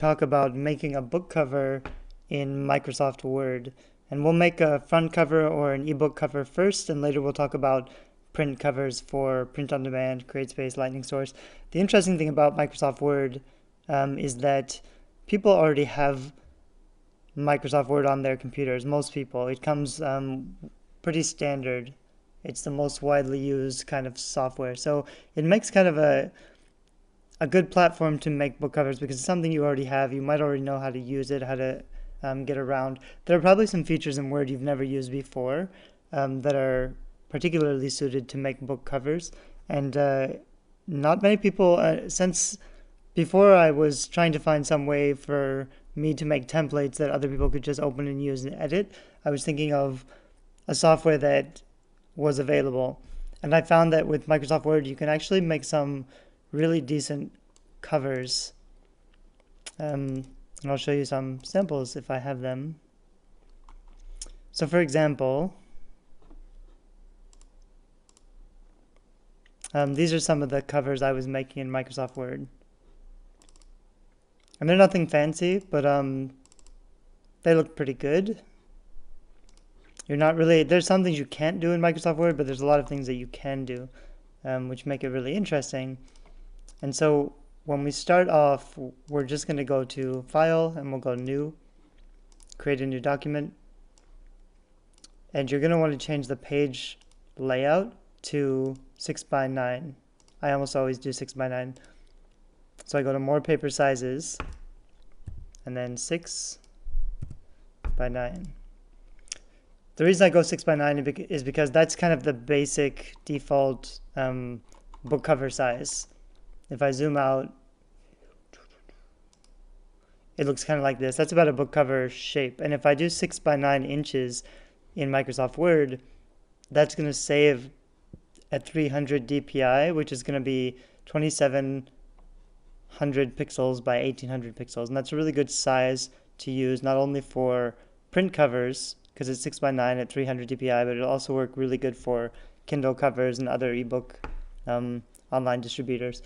talk about making a book cover in Microsoft Word. And we'll make a front cover or an ebook cover first, and later we'll talk about print covers for print on demand, CreateSpace, Lightning Source. The interesting thing about Microsoft Word is that people already have Microsoft Word on their computers, most people. It comes pretty standard. It's the most widely used kind of software. So it makes kind of a good platform to make book covers because it's something you already have. You might already know how to use it, how to get around. There are probably some features in Word you've never used before that are particularly suited to make book covers. And not many people, since before I was trying to find some way for me to make templates that other people could just open and use and edit, I was thinking of a software that was available. And I found that with Microsoft Word, you can actually make some really decent covers. And I'll show you some samples if I have them. So for example, these are some of the covers I was making in Microsoft Word. And they're nothing fancy, but they look pretty good. There's some things you can't do in Microsoft Word, but there's a lot of things that you can do, which make it really interesting. And so when we start off, we're just going to go to File, and we'll go New, create a new document. And you're going to want to change the page layout to 6:9. I almost always do 6:9. So I go to More Paper Sizes, and then 6:9. The reason I go 6:9 is because that's kind of the basic default book cover size. If I zoom out, it looks kind of like this. That's about a book cover shape. And if I do 6:9 inches in Microsoft Word, that's going to save at 300 dpi, which is going to be 2700 pixels by 1800 pixels. And that's a really good size to use, not only for print covers, because it's 6:9 at 300 dpi, but it'll also work really good for Kindle covers and other ebook online distributors.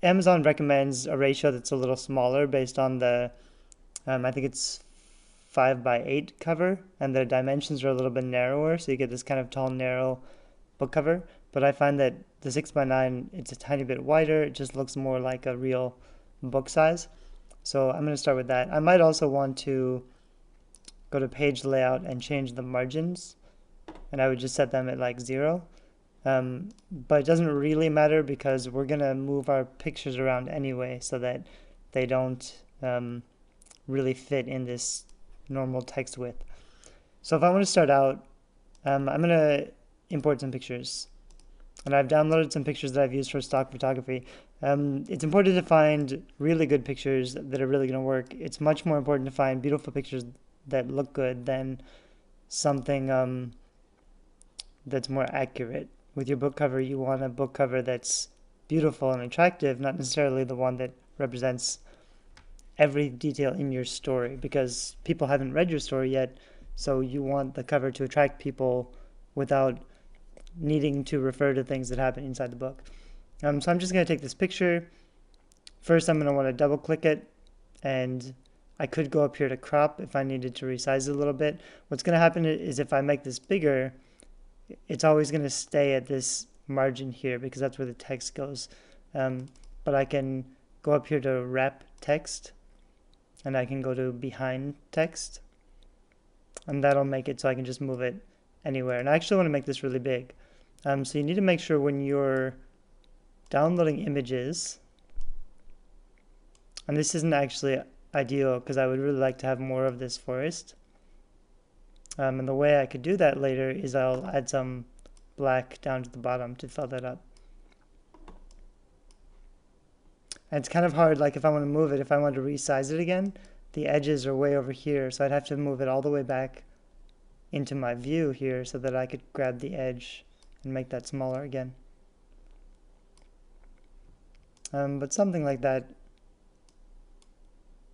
Amazon recommends a ratio that's a little smaller based on the, I think it's 5:8 cover, and the dimensions are a little bit narrower, so you get this kind of tall, narrow book cover. But I find that the 6:9, it's a tiny bit wider. It just looks more like a real book size. So I'm going to start with that. I might also want to go to page layout and change the margins, and I would just set them at like 0. But it doesn't really matter because we're going to move our pictures around anyway so that they don't really fit in this normal text width. So if I want to start out, I'm going to import some pictures. And I've downloaded some pictures that I've used for stock photography. It's important to find really good pictures that are really going to work. It's much more important to find beautiful pictures that look good than something that's more accurate. With your book cover, you want a book cover that's beautiful and attractive, not necessarily the one that represents every detail in your story, because people haven't read your story yet, so you want the cover to attract people without needing to refer to things that happen inside the book. So I'm just going to take this picture. First, I'm going to want to double click it, and I could go up here to crop if I needed to resize it a little bit. What's going to happen is if I make this bigger, it's always going to stay at this margin here because that's where the text goes. But I can go up here to wrap text, and I can go to behind text, and that'll make it so I can just move it anywhere. And I actually want to make this really big. So you need to make sure when you're downloading images, and this isn't actually ideal because I would really like to have more of this forest. And the way I could do that later is I'll add some black down to the bottom to fill that up. And it's kind of hard, like if I want to move it, if I want to resize it again, the edges are way over here, so I'd have to move it all the way back into my view here so that I could grab the edge and make that smaller again. But something like that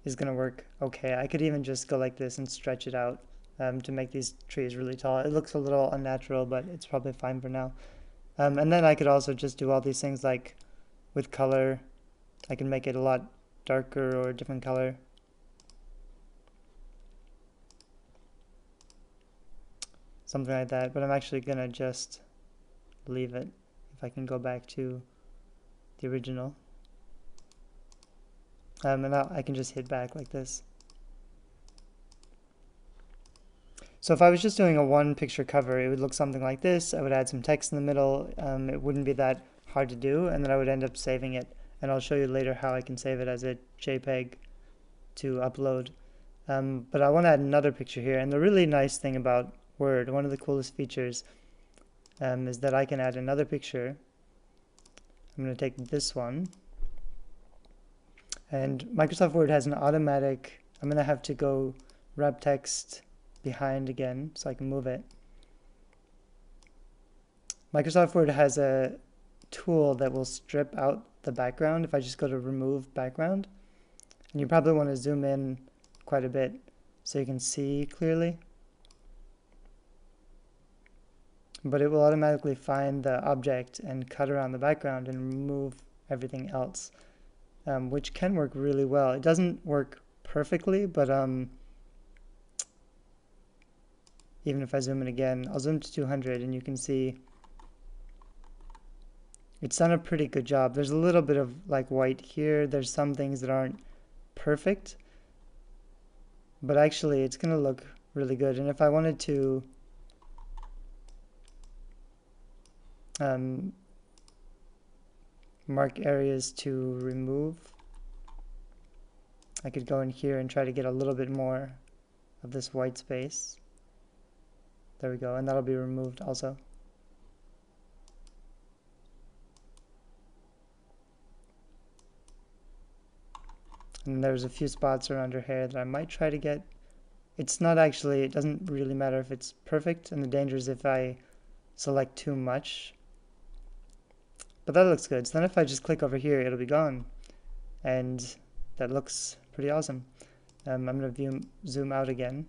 is going to work okay. I could even just go like this and stretch it out to make these trees really tall. It looks a little unnatural, but it's probably fine for now. And then I could also just do all these things like with color. I can make it a lot darker or a different color. Something like that, but I'm actually gonna just leave it. If I can go back to the original. And now I can just hit back like this. So if I was just doing a one picture cover, it would look something like this. I would add some text in the middle. It wouldn't be that hard to do, and then I would end up saving it. And I'll show you later how I can save it as a JPEG to upload. But I want to add another picture here. And the really nice thing about Word, one of the coolest features, is that I can add another picture. I'm going to take this one. And Microsoft Word has an automatic, I'm going to have to go wrap text behind again so I can move it. Microsoft Word has a tool that will strip out the background if I just go to remove background. And you probably want to zoom in quite a bit so you can see clearly. But it will automatically find the object and cut around the background and remove everything else, which can work really well. It doesn't work perfectly, but even if I zoom in again, I'll zoom to 200 and you can see it's done a pretty good job. There's a little bit of like white here. There's some things that aren't perfect, but actually it's going to look really good. And if I wanted to mark areas to remove, I could go in here and try to get a little bit more of this white space. There we go, and that'll be removed also. And there's a few spots around her hair that I might try to get. It's not actually, it doesn't really matter if it's perfect, and the danger is if I select too much. But that looks good. So then if I just click over here, it'll be gone. And that looks pretty awesome. I'm going to zoom out again.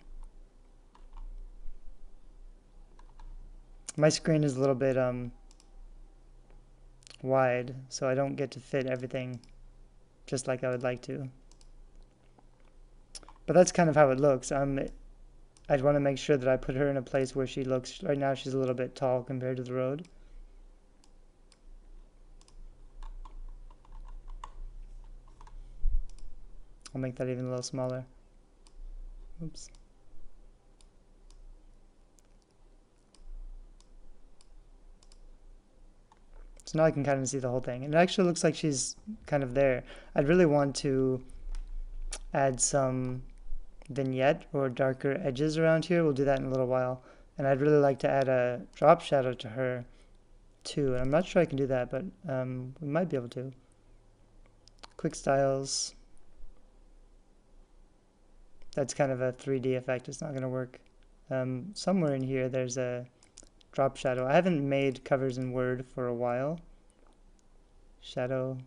My screen is a little bit wide, so I don't get to fit everything just like I would like to. But that's kind of how it looks. I'd want to make sure that I put her in a place where she looks, right now she's a little bit tall compared to the road. I'll make that even a little smaller. Oops. So now I can kind of see the whole thing. And it actually looks like she's kind of there. I'd really want to add some vignette or darker edges around here. We'll do that in a little while. And I'd really like to add a drop shadow to her too. And I'm not sure I can do that, but we might be able to. Quick styles. That's kind of a 3D effect. It's not going to work. Somewhere in here there's a drop shadow. I haven't made covers in Word for a while. Shadow.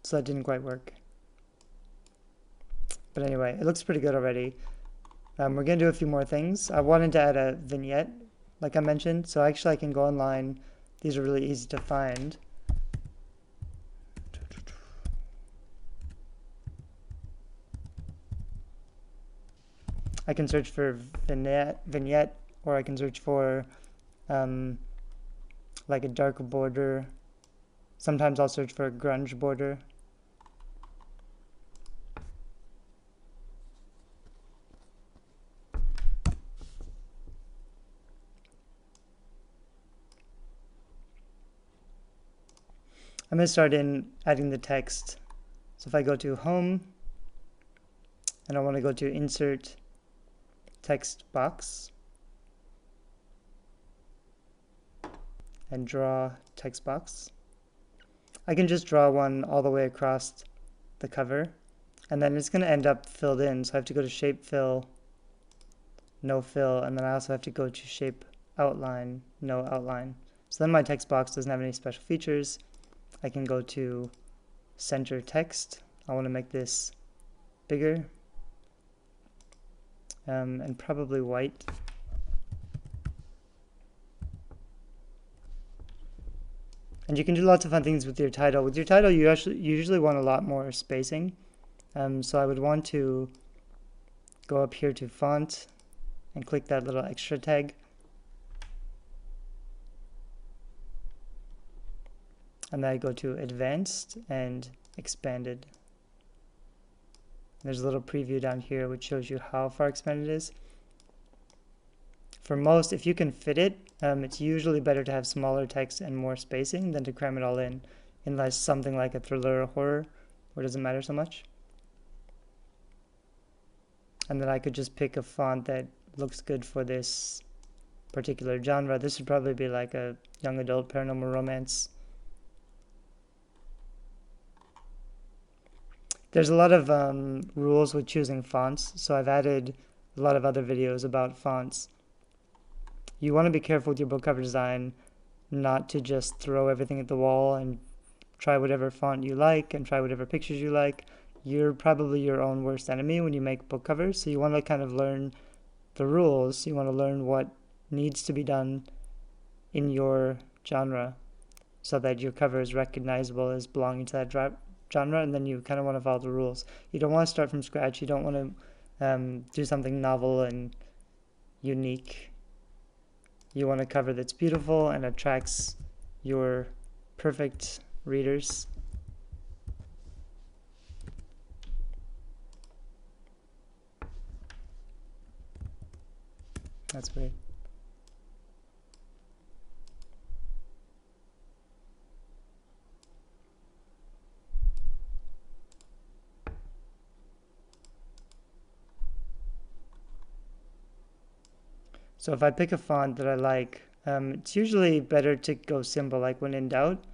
So that didn't quite work. But anyway, it looks pretty good already. We're going to do a few more things. I wanted to add a vignette, like I mentioned. So actually I can go online. These are really easy to find. I can search for vignette, or I can search for like a darker border. Sometimes I'll search for a grunge border. I'm going to start in adding the text. So if I go to Home, and I want to go to Insert Text Box, and draw text box. I can just draw one all the way across the cover, and then it's going to end up filled in. So I have to go to Shape Fill, No Fill, and then I also have to go to Shape Outline, No Outline. So then my text box doesn't have any special features. I can go to Center Text. I want to make this bigger, and probably white. And you can do lots of fun things with your title. With your title, you usually want a lot more spacing. So I would want to go up here to font and click that little extra tag. And then I go to advanced and expanded. There's a little preview down here which shows you how far expanded it is. For most, if you can fit it, it's usually better to have smaller text and more spacing than to cram it all in, unless something like a thriller or horror, where it doesn't matter so much. And then I could just pick a font that looks good for this particular genre. This would probably be like a young adult paranormal romance. There's a lot of rules with choosing fonts, so I've added a lot of other videos about fonts. You want to be careful with your book cover design, not to just throw everything at the wall and try whatever font you like and try whatever pictures you like. You're probably your own worst enemy when you make book covers, so you want to kind of learn the rules. You want to learn what needs to be done in your genre so that your cover is recognizable as belonging to that genre, and then you kind of want to follow the rules. You don't want to start from scratch. You don't want to do something novel and unique. You want a cover that's beautiful and attracts your perfect readers. That's weird. So if I pick a font that I like, it's usually better to go simple. Like when in doubt,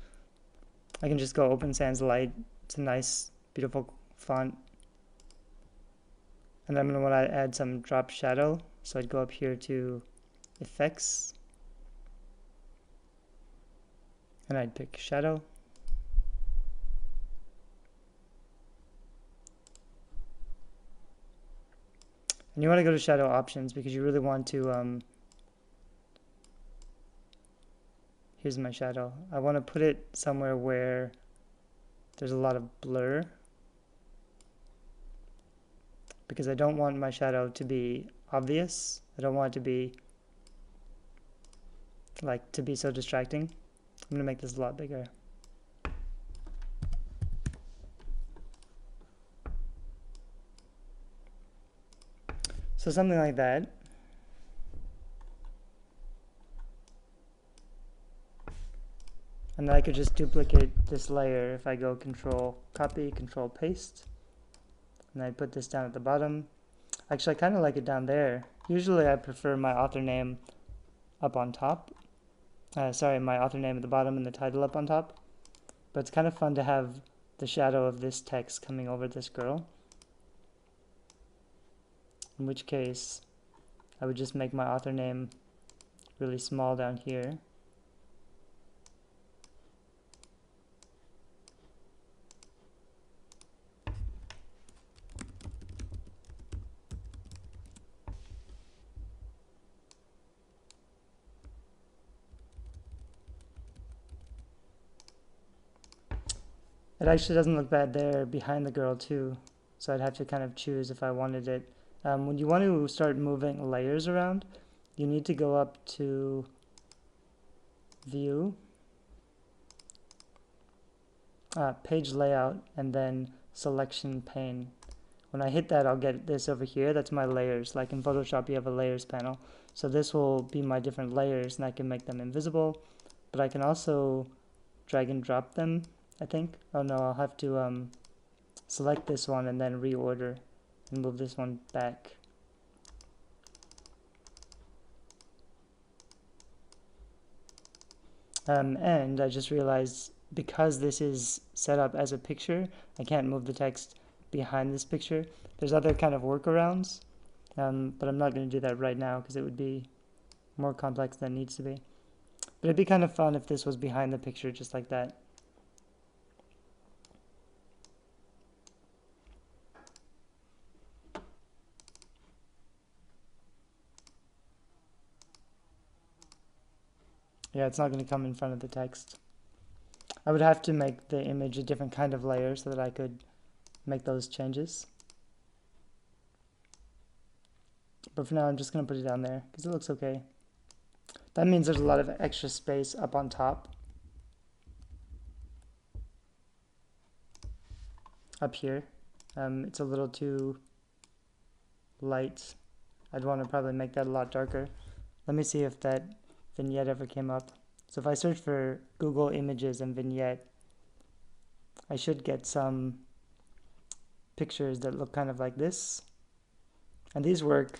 I can just go Open Sans Light. It's a nice, beautiful font. And I'm going to want to add some drop shadow. So I'd go up here to Effects. And I'd pick Shadow. And you want to go to Shadow Options because you really want to, here's my shadow. I want to put it somewhere where there's a lot of blur, because I don't want my shadow to be obvious. I don't want it to be so distracting. I'm going to make this a lot bigger. So something like that. And then I could just duplicate this layer if I go Control Copy, Control Paste. And I put this down at the bottom. Actually, I kind of like it down there. Usually I prefer my author name up on top. My author name at the bottom and the title up on top. But it's kind of fun to have the shadow of this text coming over this girl. In which case, I would just make my author name really small down here. It actually doesn't look bad there behind the girl too, so I'd have to kind of choose if I wanted it. When you want to start moving layers around, you need to go up to View, Page Layout, and then Selection Pane. When I hit that, I'll get this over here. That's my layers. Like in Photoshop, you have a layers panel. So this will be my different layers, and I can make them invisible. But I can also drag and drop them, I think. Oh no, I'll have to select this one and then reorder and move this one back. And I just realized because this is set up as a picture, I can't move the text behind this picture. There's other kind of workarounds, but I'm not going to do that right now because it would be more complex than it needs to be. But it'd be kind of fun if this was behind the picture just like that. Yeah, it's not going to come in front of the text. I would have to make the image a different kind of layer so that I could make those changes. But for now, I'm just going to put it down there because it looks okay. That means there's a lot of extra space up on top. Up here. It's a little too light. I'd want to probably make that a lot darker. Let me see if that vignette ever came up. So if I search for Google Images and vignette, I should get some pictures that look kind of like this. And these work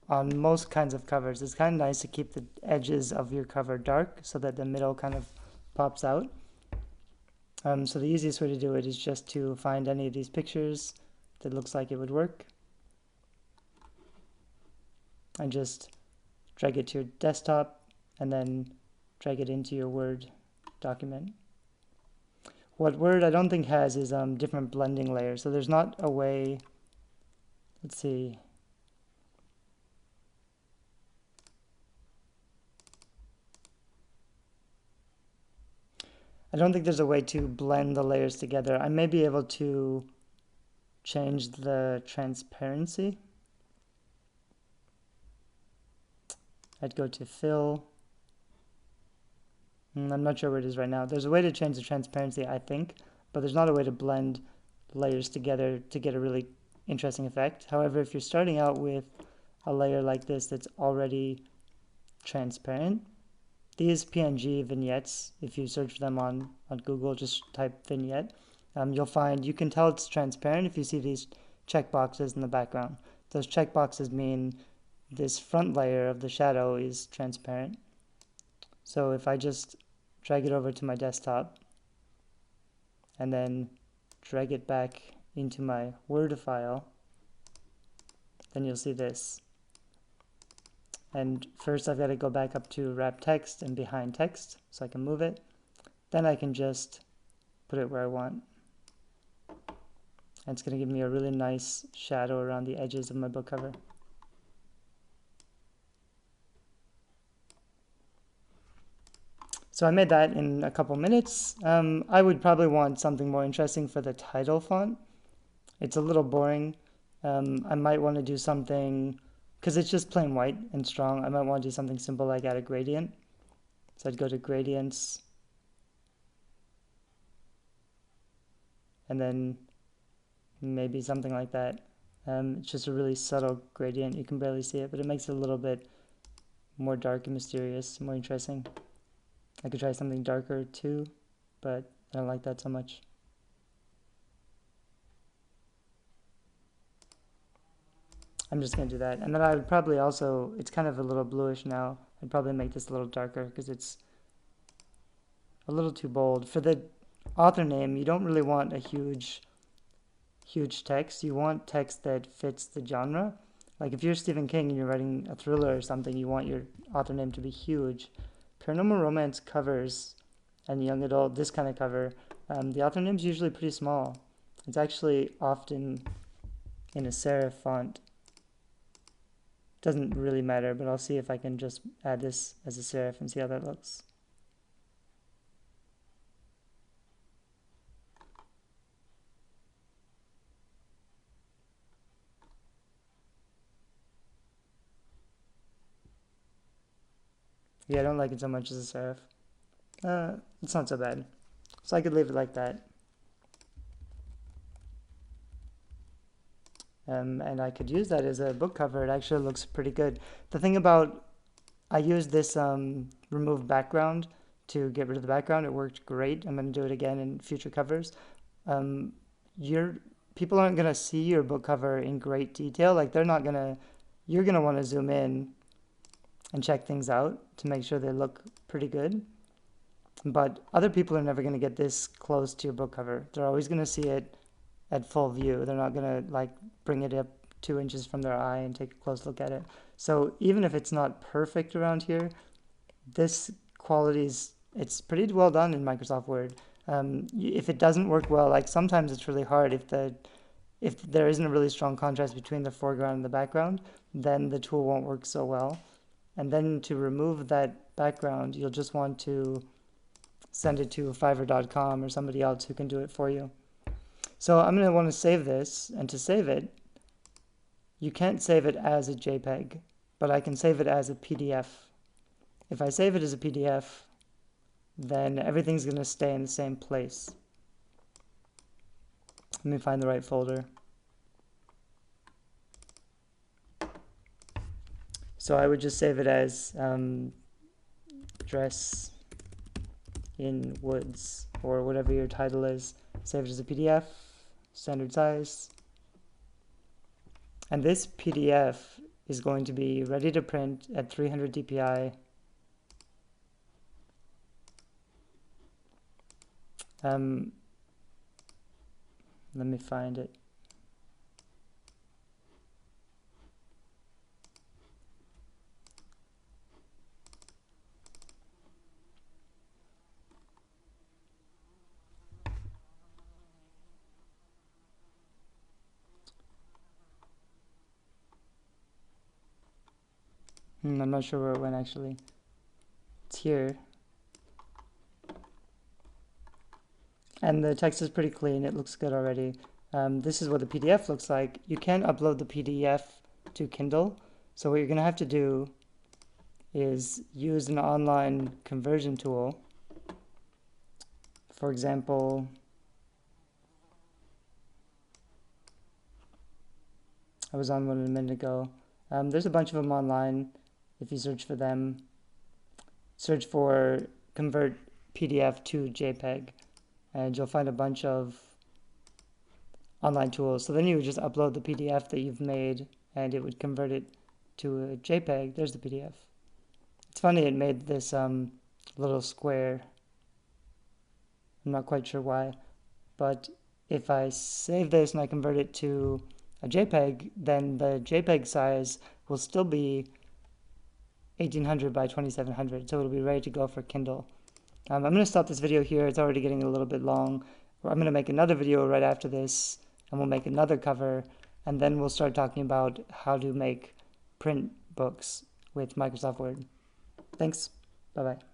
on most kinds of covers. It's kind of nice to keep the edges of your cover dark so that the middle kind of pops out. So the easiest way to do it is just to find any of these pictures that looks like it would work and just drag it to your desktop and then drag it into your Word document. What Word I don't think has is different blending layers. So there's not a way, let's see. I don't think there's a way to blend the layers together. I may be able to change the transparency. I'd go to fill. I'm not sure where it is right now. There's a way to change the transparency, I think, but there's not a way to blend layers together to get a really interesting effect. However, if you're starting out with a layer like this that's already transparent, these PNG vignettes, if you search them on Google, just type vignette, you'll find you can tell it's transparent if you see these checkboxes in the background. Those checkboxes mean this front layer of the shadow is transparent. So if I just drag it over to my desktop and then drag it back into my Word file, then you'll see this. And first I've got to go back up to wrap text and behind text so I can move it. Then I can just put it where I want. And it's going to give me a really nice shadow around the edges of my book cover. So I made that in a couple minutes. I would probably want something more interesting for the title font. It's a little boring. I might want to do something, because it's just plain white and strong, I might want to do something simple like add a gradient. So I'd go to gradients, and then maybe something like that. It's just a really subtle gradient. You can barely see it, but it makes it a little bit more dark and mysterious, more interesting. I could try something darker too, but I don't like that so much. I'm just going to do that. And then I would probably also, it's kind of a little bluish now, I'd probably make this a little darker because it's a little too bold. For the author name, you don't really want a huge text. You want text that fits the genre. Like if you're Stephen King and you're writing a thriller or something, you want your author name to be huge. Paranormal romance covers and young adult, this kind of cover, the author name's usually pretty small. It's actually often in a serif font. Doesn't really matter, but I'll see if I can just add this as a serif and see how that looks. Yeah, I don't like it so much as a serif. It's not so bad. So I could leave it like that. And I could use that as a book cover. It actually looks pretty good. The thing about, I used this remove background to get rid of the background. It worked great. I'm going to do it again in future covers. People aren't going to see your book cover in great detail. Like you're going to want to zoom in and check things out to make sure they look pretty good. But other people are never going to get this close to your book cover. They're always going to see it at full view. They're not going to like bring it up 2 inches from their eye and take a close look at it. So even if it's not perfect around here, this quality it's pretty well done in Microsoft Word. If it doesn't work well, like sometimes it's really hard if there isn't a really strong contrast between the foreground and the background, then the tool won't work so well. And then to remove that background, you'll just want to send it to Fiverr.com or somebody else who can do it for you. So I'm going to want to save this, and to save it, you can't save it as a JPEG, but I can save it as a PDF. If I save it as a PDF, then everything's going to stay in the same place. Let me find the right folder. So I would just save it as Dress in Woods, or whatever your title is. Save it as a PDF, standard size. And this PDF is going to be ready to print at 300 dpi. Let me find it. I'm not sure where it went actually. It's here. And the text is pretty clean, it looks good already. This is what the PDF looks like. You can upload the PDF to Kindle, so what you're going to have to do is use an online conversion tool. For example, I was on one a minute ago. There's a bunch of them online. If you search for them, search for convert PDF to JPEG, and you'll find a bunch of online tools. So then you would just upload the PDF that you've made, and it would convert it to a JPEG. There's the PDF. It's funny, it made this little square. I'm not quite sure why, but if I save this and I convert it to a JPEG, then the JPEG size will still be 1800 by 2700, so it'll be ready to go for Kindle. I'm going to stop this video here. It's already getting a little bit long. I'm going to make another video right after this, and we'll make another cover, and then we'll start talking about how to make print books with Microsoft Word. Thanks. Bye-bye.